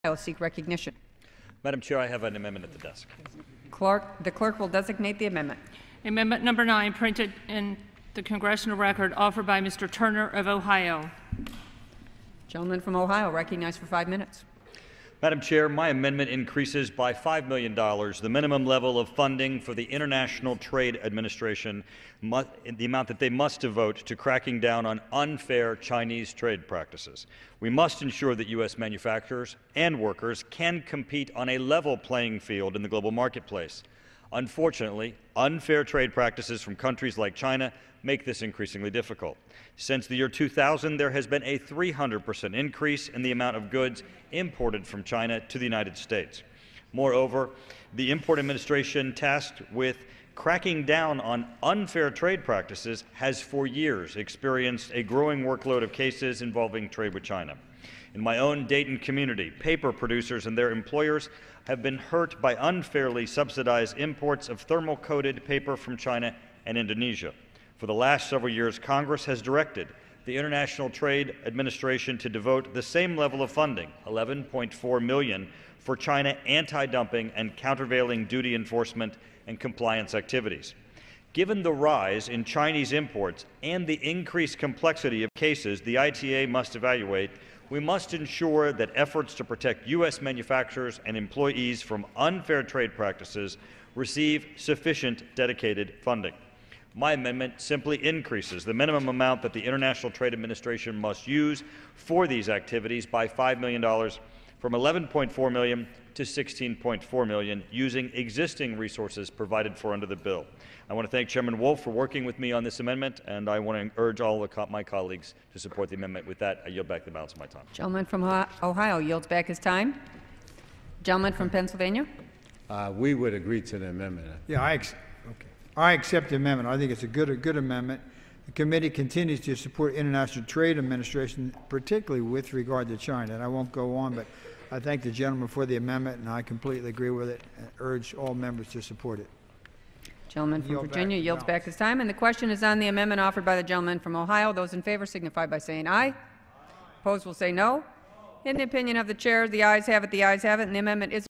I will seek recognition. Madam Chair, I have an amendment at the desk. The clerk will designate the amendment. Amendment number 9, printed in the congressional record, offered by Mr. Turner of Ohio. Gentleman from Ohio, recognized for 5 minutes. Madam Chair, my amendment increases by $5 million the minimum level of funding for the International Trade Administration, the amount that they must devote to cracking down on unfair Chinese trade practices. We must ensure that U.S. manufacturers and workers can compete on a level playing field in the global marketplace. Unfortunately, unfair trade practices from countries like China make this increasingly difficult. Since the year 2000, there has been a 300% increase in the amount of goods imported from China to the United States. Moreover, the Import Administration tasked with cracking down on unfair trade practices has for years experienced a growing workload of cases involving trade with China. In my own Dayton community, paper producers and their employers have been hurt by unfairly subsidized imports of thermal-coated paper from China and Indonesia. For the last several years, Congress has directed the International Trade Administration to devote the same level of funding, $11.4 million, for China anti-dumping and countervailing duty enforcement and compliance activities. Given the rise in Chinese imports and the increased complexity of cases the ITA must evaluate, we must ensure that efforts to protect U.S. manufacturers and employees from unfair trade practices receive sufficient dedicated funding. My amendment simply increases the minimum amount that the International Trade Administration must use for these activities by $5 million, from $11.4 million to $16.4 million, using existing resources provided for under the bill. I want to thank Chairman Wolf for working with me on this amendment, and I want to urge all of my colleagues to support the amendment. With that, I yield back the balance of my time. Gentleman from Ohio yields back his time. Gentleman from Pennsylvania. We would agree to the amendment. Yeah, I accept the amendment. I think it's a good amendment. The committee continues to support International Trade Administration, particularly with regard to China. And I won't go on, but I thank the gentleman for the amendment, and I completely agree with it and urge all members to support it. Gentleman from Virginia yields back his time. And the question is on the amendment offered by the gentleman from Ohio. Those in favor signify by saying aye. Opposed will say no. In the opinion of the chair, the ayes have it, and the amendment is